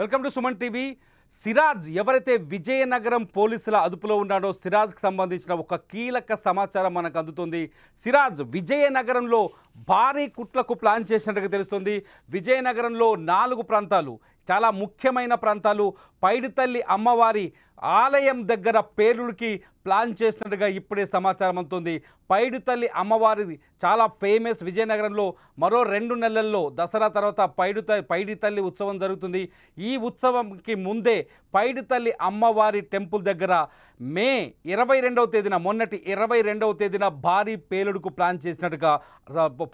Welcome to Suman TV. Siraj ఎవరైతే విజయనగరం పోలీసుల అదుపులో ఉన్నాడో సిరాజ్కి సంబంధించిన ఒక కీలక సమాచారం మనకు అందుతుంది. సిరాజ్ విజయనగరంలో భారీ కుట్లకు ప్లాన్ చేసినట్టుగా తెలుస్తుంది. విజయనగరంలో 4 ప్రాంతాలు, చాలా ముఖ్యమైన ప్రాంతాలు, పైడితల్లి అమ్మవారి ఆలయం దగ్గర పేలుడికి ప్లాన్ చేసినట్టుగా ఇప్పుడే సమాచారం అందుతుంది. పైడితల్లి అమ్మవారిది చాలా ఫేమస్. విజయనగరంలో మరో 2 నెలల్లో దసరా తర్వాత పైడితల్లి ఉత్సవం జరుగుతుంది. ఈ ఉత్సవంకి ముందే పైడితల్లి అమ్మవారి టెంపుల్ దగ్గర మే 22వ తేదీన, మొన్నటి 22వ తేదీన భారీ పేలుడుకు ప్లాన్ చేసినట్టుగా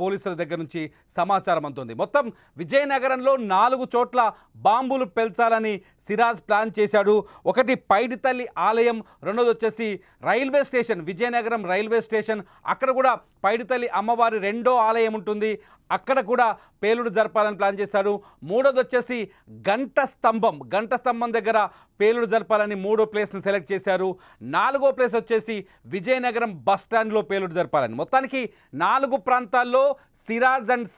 పోలీసుల దగ్గర నుంచి సమాచారం అందుతుంది. మొత్తం విజయనగరంలో 4 చోట్ల బాంబులు పెల్చాలని సిరాజ్ ప్లాన్ చేశాడు. ఒకటి పైడితల్లి ఆలయం, రెండోది వచ్చేసి railway station, Vizianagaram railway station. అక్కడ కూడా పైడితల్లి అమ్మవారి 2వ ఆలయం ఉంటుంది, అక్కడ కూడా పేలుడు జరపాలని ప్లాన్ చేశాడు. మూడోది వచ్చేసి గంట స్తంభం దగ్గర పేలుడు జరపాలని 3వ ప్లేస్ని సెలెక్ట్ చేశారు. 4వ ప్లేస్ వచ్చేసి విజయనగరం బస్ స్టాండ్లో పేలుడు జరపాలని. మొత్తానికి 4 ప్రాంతాల్లో సిరాజ్ అండ్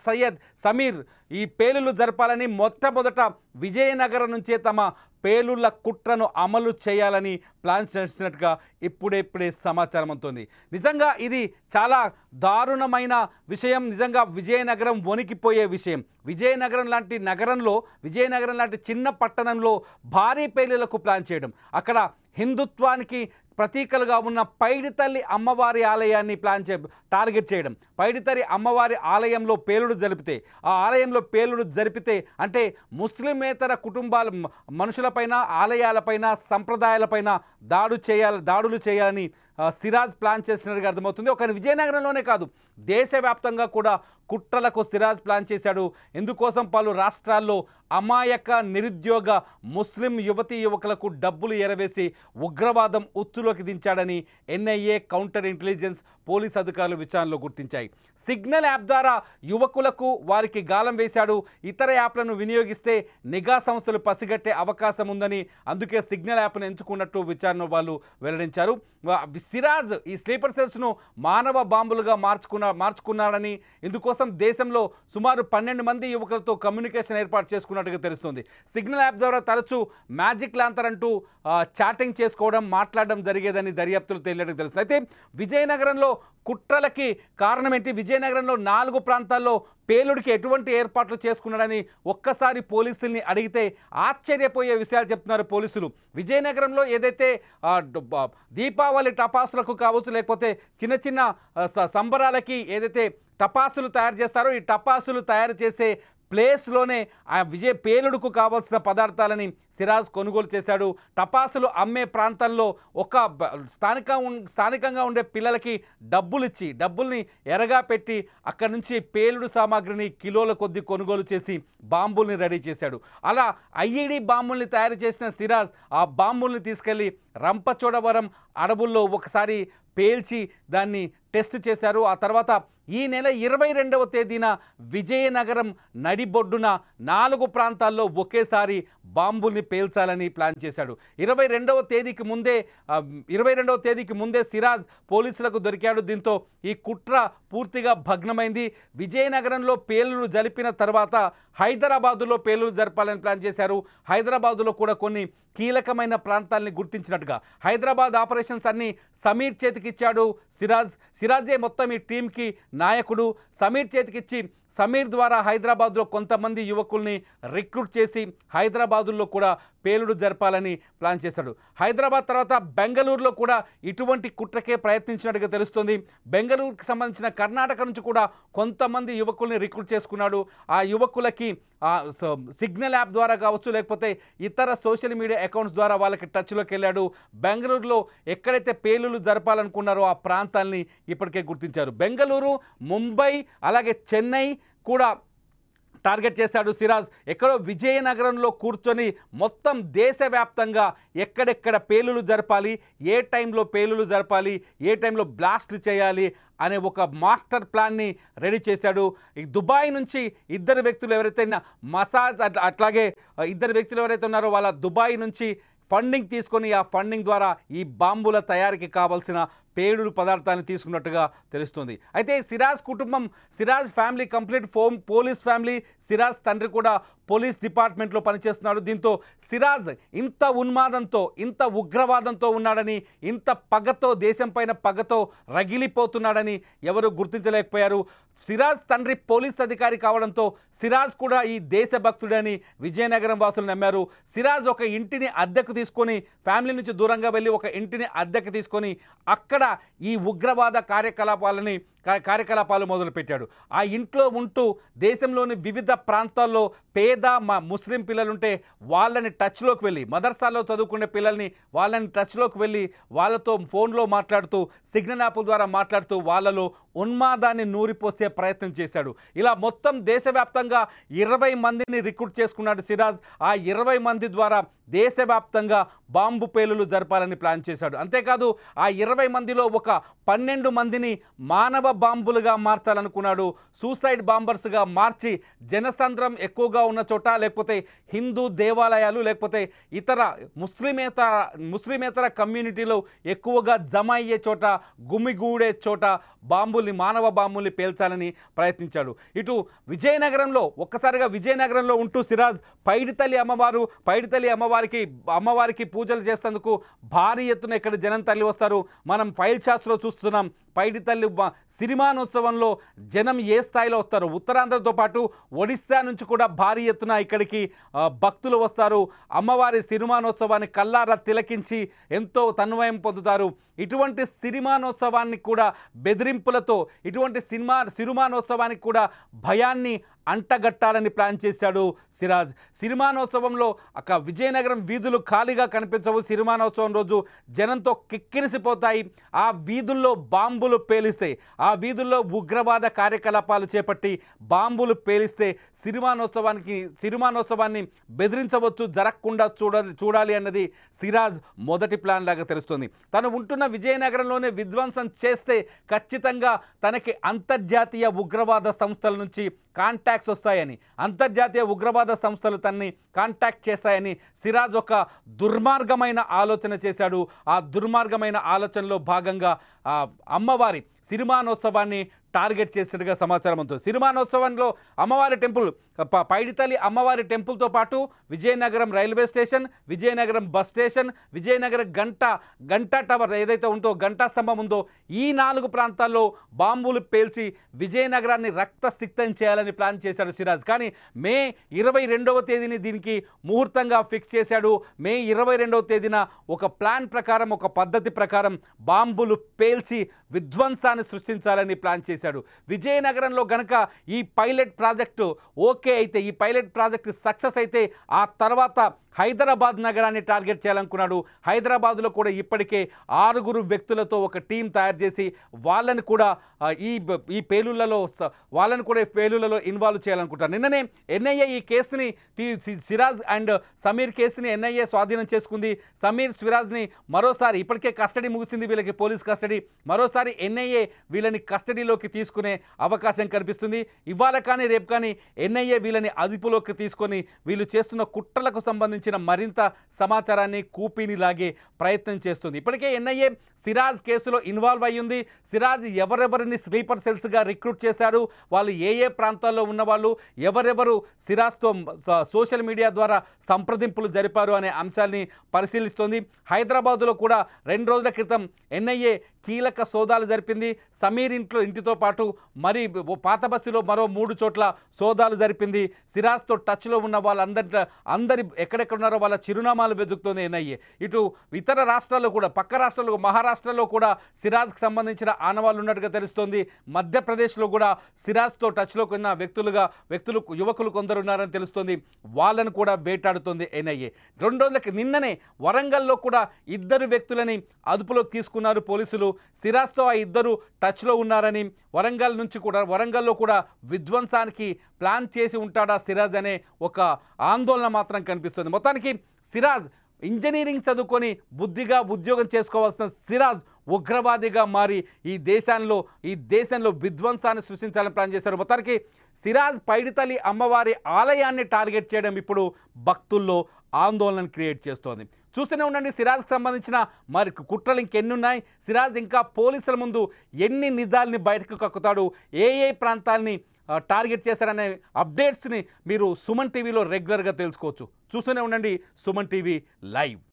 సమీర్ ఈ పేలులు జరపాలని మొట్టమొదట విజయనగరం నుంచే తమ పేలుళ్ల కుట్రను అమలు చేయాలని ప్లాన్ చేసినట్టుగా ఇప్పుడే సమాచారం అందుతుంది. నిజంగా ఇది చాలా దారుణమైన విషయం. నిజంగా విజయనగరం వణికిపోయే విషయం. విజయనగరం లాంటి చిన్న పట్టణంలో భారీ పేలులకు ప్లాన్ చేయడం, అక్కడ హిందుత్వానికి ప్రతీకలుగా ఉన్న పైడితల్లి అమ్మవారి ఆలయాన్ని టార్గెట్ చేయడం, పైడితల్లి అమ్మవారి ఆలయంలో పేలుడు జరిపితే అంటే ముస్లిమేతర కుటుంబాల మనుషులపైన, ఆలయాలపైన, సంప్రదాయాలపైన దాడులు చేయాలని సిరాజ్ ప్లాన్ చేసినట్టుగా అర్థమవుతుంది. ఒక విజయనగరంలోనే కాదు, దేశవ్యాప్తంగా కూడా కుట్రలకు సిరాజ్ ప్లాన్ చేశాడు. ఇందుకోసం పలు రాష్ట్రాల్లో అమాయక నిరుద్యోగ ముస్లిం యువకులకు డబ్బులు ఎరవేసి ఉగ్రవాదం ఉచ్చులోకి దించాడని ఎన్ఐఏ, కౌంటర్ ఇంటెలిజెన్స్, పోలీస్ అధికారులు విచారణలో గుర్తించాయి. సిగ్నల్ యాప్ ద్వారా యువకులకు వారికి గాలం వేశాడు. ఇతర యాప్లను వినియోగిస్తే నిఘా సంస్థలు పసిగట్టే అవకాశం ఉందని, అందుకే సిగ్నల్ యాప్ను ఎంచుకున్నట్టు విచారణ వాళ్ళు వెల్లడించారు. సిరాజ్ ఈ స్లీపర్ సెల్స్ను మానవ బాంబులుగా మార్చుకున్నాడని, ఇందుకోసం దేశంలో సుమారు 12 మంది యువకులతో కమ్యూనికేషన్ ఏర్పాటు చేసుకున్నట్టుగా తెలుస్తుంది. సిగ్నల్ యాప్ ద్వారా తరచూ మ్యాజిక్ లాంతర్ అంటూ చాటింగ్ చేసుకోవడం, మాట్లాడడం జరిగేదని దర్యాప్తులు తేలినట్టుగా తెలుస్తుంది. అయితే విజయనగరంలో కుట్రలకి కారణం ఏంటి? విజయనగరంలో 4 ప్రాంతాల్లో పేలుడికి ఎటువంటి ఏర్పాట్లు చేసుకున్నాడని ఒక్కసారి పోలీసుల్ని అడిగితే ఆశ్చర్యపోయే విషయాలు చెప్తున్నారు పోలీసులు. విజయనగరంలో ఏదైతే దీపావళి టపాసులకు కావచ్చు, లేకపోతే చిన్న సంబరాలకి ఏదైతే టపాసులు తయారు చేస్తారో, ఈ టపాసులు తయారు చేసే ప్లేస్లోనే ఆ పేలుడుకు కావాల్సిన పదార్థాలని సిరాజ్ కొనుగోలు చేశాడు. టపాసులు అమ్మే ప్రాంతంలో ఒక స్థానికంగా ఉండే పిల్లలకి డబ్బుల్ని ఎరగా పెట్టి అక్కడి నుంచి పేలుడు సామాగ్రిని కిలోల కొద్దీ కొనుగోలు చేసి బాంబుల్ని రెడీ చేశాడు. అలా ఐఈడి బాంబుల్ని తయారు చేసిన సిరాజ్ ఆ బాంబుల్ని తీసుకెళ్లి రంపచోడవరం అడవుల్లో ఒకసారి పేల్చి దాన్ని టెస్ట్ చేశారు. ఆ తర్వాత ఈ నెల 22వ తేదీన విజయనగరం నడిబొడ్డున 4 ప్రాంతాల్లో ఒకేసారి బాంబుల్ని పేల్చాలని ప్లాన్ చేశాడు. 22వ తేదీకి ముందే సిరాజ్ పోలీసులకు దొరికాడు. దీంతో ఈ కుట్ర పూర్తిగా భగ్నమైంది. విజయనగరంలో పేలులు జరిపిన తర్వాత హైదరాబాదులో పేలులు జరపాలని ప్లాన్ చేశారు. హైదరాబాదులో కూడా కొన్ని కీలకమైన ప్రాంతాలని గుర్తించినట్టుగా హైదరాబాద్ ఆపరేషన్స్ అన్ని సమీర్ చేతికిచ్చాడు సిరాజే మొత్తం ఈ టీంకి నాయకుడు. సమీర్ చేతికిచ్చి సమీర్ ద్వారా హైదరాబాద్లో కొంతమంది యువకుల్ని రిక్రూట్ చేసి హైదరాబాదులో కూడా పేలుడు జరపాలని ప్లాన్ చేశాడు. హైదరాబాద్ తర్వాత బెంగళూరులో కూడా ఇటువంటి కుట్రకే ప్రయత్నించినట్టుగా తెలుస్తుంది. బెంగళూరుకి సంబంధించిన కర్ణాటక నుంచి కూడా కొంతమంది యువకుల్ని రిక్రూట్ చేసుకున్నాడు. ఆ యువకులకి సిగ్నల్ యాప్ ద్వారా కావచ్చు, లేకపోతే ఇతర సోషల్ మీడియా అకౌంట్స్ ద్వారా వాళ్ళకి టచ్లోకి వెళ్ళాడు. బెంగళూరులో ఎక్కడైతే పేలులు జరపాలనుకున్నారో ఆ ప్రాంతాల్ని ఇప్పటికే గుర్తించారు. బెంగళూరు, ముంబై, అలాగే చెన్నై కూడా టార్గెట్ చేశాడు సిరాజ్. ఎక్కడో విజయనగరంలో కూర్చొని మొత్తం దేశవ్యాప్తంగా ఎక్కడెక్కడ పేలులు జరపాలి, ఏ టైంలో పేలులు జరపాలి, ఏ టైంలో బ్లాస్ట్లు చేయాలి అనే ఒక మాస్టర్ ప్లాన్ని రెడీ చేశాడు. ఈ దుబాయ్ నుంచి ఇద్దరు వ్యక్తులు ఎవరైతే ఉన్నారో వాళ్ళ దుబాయ్ నుంచి ఫండింగ్ తీసుకొని ఆ ఫండింగ్ ద్వారా ఈ బాంబుల తయారీకి కావాల్సిన పేలుడు పదార్థాన్ని తీసుకున్నట్టుగా తెలుస్తుంది. అయితే సిరాజ్ కుటుంబం, Siraj family complete police family, Siraj తండ్రి కూడా పోలీస్ డిపార్ట్మెంట్లో పనిచేస్తున్నాడు. దీంతో సిరాజ్ ఇంత ఉన్మాదంతో, ఇంత ఉగ్రవాదంతో ఉన్నాడని, ఇంత పగతో, దేశం పైన పగతో రగిలిపోతున్నాడని ఎవరు గుర్తించలేకపోయారు. సిరాజ్ తండ్రి పోలీస్ అధికారి కావడంతో సిరాజ్ కూడా ఈ దేశభక్తుడని విజయనగరం వాసులు నమ్మారు. సిరాజ్ ఒక ఇంటిని అద్దెకు తీసుకొని, ఫ్యామిలీ నుంచి దూరంగా వెళ్ళి ఒక ఇంటిని అద్దెకు తీసుకొని అక్కడ ఈ ఉగ్రవాద కార్యకలాపాలు మొదలుపెట్టాడు. ఆ ఇంట్లో ఉంటూ దేశంలోని వివిధ ప్రాంతాల్లో పేద ముస్లిం పిల్లలుంటే వాళ్ళని టచ్లోకి వెళ్ళి, మదర్సాలో చదువుకునే పిల్లల్ని వాళ్ళని టచ్లోకి వెళ్ళి వాళ్ళతో ఫోన్లో మాట్లాడుతూ, సిగ్నల్ యాప్ ద్వారా మాట్లాడుతూ వాళ్ళలో ఉన్మాదాన్ని నూరిపోసే ప్రయత్నం చేశాడు. ఇలా మొత్తం దేశవ్యాప్తంగా 20 మందిని రిక్రూట్ చేసుకున్నాడు సిరాజ్. ఆ 20 మంది ద్వారా దేశవ్యాప్తంగా బాంబు పేలులు జరపాలని ప్లాన్ చేశాడు. అంతేకాదు ఆ 20 మందిలో ఒక 12 మందిని మానవ బాంబులుగా మార్చాలనుకున్నాడు. సూసైడ్ బాంబర్స్గా మార్చి జనసంద్రం ఎక్కువగా ఉన్న చోట, లేకపోతే హిందూ దేవాలయాలు, లేకపోతే ఇతర ముస్లిమేతర కమ్యూనిటీలో ఎక్కువగా జమ అయ్యే చోట, గుమిగూడే చోట మానవ బాంబుల్ని పేల్చాలని ప్రయత్నించాడు. ఇటు విజయనగరంలో ఒక్కసారిగా విజయనగరంలో ఉంటూ సిరాజ్ పైడితల్లి అమ్మవారికి పూజలు చేసేందుకు భారీ ఎత్తున ఇక్కడ జనం తల్లి వస్తారు. మనం ఫైల్ చార్ట్స్లో చూస్తున్నాం. పైడితల్లి సిరిమానోత్సవంలో జనం ఏ స్థాయిలో వస్తారు. ఉత్తరాంధ్రతో పాటు ఒడిశా నుంచి కూడా భారీ ఎత్తున ఇక్కడికి భక్తులు వస్తారు. అమ్మవారి సిరిమానోత్సవాన్ని కల్లారా తిలకించి ఎంతో తన్మయం పొందుతారు. ఇటువంటి సిరిమానోత్సవాన్ని కూడా బెదిరింపులతో, ఇటువంటి సిరిమానోత్సవానికి కూడా భయాన్ని అంటగట్టాలని ప్లాన్ చేశాడు సిరాజ్. సిరిమానోత్సవంలో విజయనగరం వీధులు ఖాళీగా కనిపించవు. సిరిమానోత్సవం రోజు జనంతో కిక్కిరిసిపోతాయి. ఆ వీధుల్లో బాంబులు పేలిస్తే, ఆ వీధుల్లో ఉగ్రవాద కార్యకలాపాలు చేపట్టి బాంబులు పేలిస్తే సిరిమానోత్సవాన్ని బెదిరించవచ్చు, జరగకుండా చూడాలి అన్నది సిరాజ్ మొదటి ప్లాన్ లాగా తెలుస్తుంది. తను ఉంటున్న విజయనగరంలోనే విధ్వంసం చేస్తే ఖచ్చితంగా తనకి అంతర్జాతీయ ఉగ్రవాద సంస్థల నుంచి కాంటాక్ట్స్ వస్తాయని, అంతర్జాతీయ ఉగ్రవాద సంస్థలు తనని కాంటాక్ట్ చేస్తాయని సిరాజ్ ఒక దుర్మార్గమైన ఆలోచన చేశాడు. ఆ దుర్మార్గమైన ఆలోచనలో భాగంగా అమ్మవారి సిరిమానోత్సవాన్ని టార్గెట్ చేసినట్టుగా సమాచారం ఉంటుంది. సిరిమానోత్సవంలో అమ్మవారి టెంపుల్, పైడితల్లి అమ్మవారి టెంపుల్తో పాటు Vizianagaram railway station, Vizianagaram bus station, Vizianagaram Ganta tower ఏదైతే ఉందో, గంటా స్తంభం ఉందో, ఈ 4 ప్రాంతాల్లో బాంబులు పేల్చి విజయనగరాన్ని రక్తసిక్తం చేయాలని ప్లాన్ చేశాడు సిరాజ్. కానీ మే 22వ తేదీని దీనికి ముహూర్తంగా ఫిక్స్ చేశాడు. మే 22వ తేదీన ఒక ప్లాన్ ప్రకారం, ఒక పద్ధతి ప్రకారం బాంబులు పేల్చి విధ్వంసాన్ని సృష్టించాలని ప్లాన్ చేశాడు. విజయనగరంలో గనక ఈ పైలట్ ప్రాజెక్టు ఓకే అయితే, ఈ పైలట్ ప్రాజెక్టు సక్సెస్ అయితే ఆ తర్వాత హైదరాబాద్ నగరాన్ని టార్గెట్ చేయాలనుకున్నాడు. హైదరాబాద్లో కూడా ఇప్పటికే 6 వ్యక్తులతో ఒక టీం తయారు చేసి వాళ్ళని కూడా ఈ పేలుళ్లలో ఇన్వాల్వ్ చేయాలనుకుంటారు. నిన్ననే ఎన్ఐఏ ఈ కేసుని, సిరాజ్ అండ్ సమీర్ కేసుని ఎన్ఐఏ స్వాధీనం చేసుకుంది. సమీర్, సిరాజ్ని మరోసారి, ఇప్పటికే కస్టడీ ముగిసింది వీళ్ళకి, పోలీస్ కస్టడీ, మరోసారి ఎన్ఐఏ వీళ్ళని కస్టడీలోకి తీసుకునే అవకాశం కనిపిస్తుంది. ఇవాళ కానీ రేపు కానీ ఎన్ఐఏ వీళ్ళని అదుపులోకి తీసుకొని వీళ్ళు చేస్తున్న కుట్రలకు సంబంధించి మరింత సమాచారాన్ని కూపీని లాగే ప్రయత్నం చేస్తుంది. ఇప్పటికే ఎన్ఐఏ సిరాజ్ కేసులో ఇన్వాల్వ్ అయ్యింది. సిరాజ్ ఎవరెవరిని స్లీపర్ సెల్స్గా రిక్రూట్ చేశారు, వాళ్ళు ఏ ప్రాంతాల్లో ఉన్నవాళ్ళు, ఎవరెవరు సిరాజ్తో సోషల్ మీడియా ద్వారా సంప్రదింపులు జరిపారు అనే అంశాన్ని పరిశీలిస్తోంది. హైదరాబాదులో కూడా 2 రోజుల క్రితం ఎన్ఐఏ కీలక సోదాలు జరిపింది. సమీర్ ఇంటితో పాటు మరి పాత బస్తీలో మరో 3 చోట్ల సోదాలు జరిపింది. సిరాజ్తో టచ్లో ఉన్న అందరి ఎక్కడెక్కడ ఉన్నారో వాళ్ళ చిరునామాలు వెతుకుతోంది ఎన్ఐఏ. ఇటు ఇతర రాష్ట్రాల్లో కూడా, పక్క రాష్ట్రాల్లో, మహారాష్ట్రలో కూడా సిరాజ్కి సంబంధించిన ఆనవాళ్ళు ఉన్నట్టుగా తెలుస్తోంది. మధ్యప్రదేశ్లో కూడా సిరాజ్తో టచ్లోకి ఉన్న యువకులు కొందరు ఉన్నారని తెలుస్తోంది. వాళ్ళను కూడా వేటాడుతోంది ఎన్ఐఏ. 2 రోజులకి నిన్ననే వరంగల్లో కూడా 2 వ్యక్తులని అదుపులోకి తీసుకున్నారు పోలీసులు. సిరాజ్తో ఆ 2 టచ్లో ఉన్నారని, వరంగల్లో కూడా విధ్వంసానికి ప్లాన్ చేసి ఉంటాడా సిరాజ్ అనే ఒక ఆందోళన మాత్రం కనిపిస్తుంది. మొత్తానికి సిరాజ్ ఇంజనీరింగ్ చదువుకొని బుద్ధిగా ఉద్యోగం చేసుకోవాల్సిన సిరాజ్ ఉగ్రవాదిగా మారి ఈ దేశంలో విధ్వంసాన్ని సృష్టించాలని ప్లాన్ చేశారు. మొత్తానికి సిరాజ్ పైడితల్లి అమ్మవారి ఆలయాన్ని టార్గెట్ చేయడం ఇప్పుడు భక్తుల్లో ఆందోళన క్రియేట్ చేస్తోంది. చూస్తూనే ఉండండి. సిరాజ్కి సంబంధించిన మరి కుట్రలు ఇంకెన్ని ఉన్నాయి, సిరాజ్ ఇంకా పోలీసుల ముందు ఎన్ని నిజాల్ని బయటకు కక్కుతాడు, ఏ ప్రాంతాల్ని టార్గెట్ చేశారనే అప్డేట్స్ని మీరు సుమన్ టీవీలో రెగ్యులర్గా తెలుసుకోవచ్చు. చూస్తూనే ఉండండి సుమన్ టీవీ లైవ్.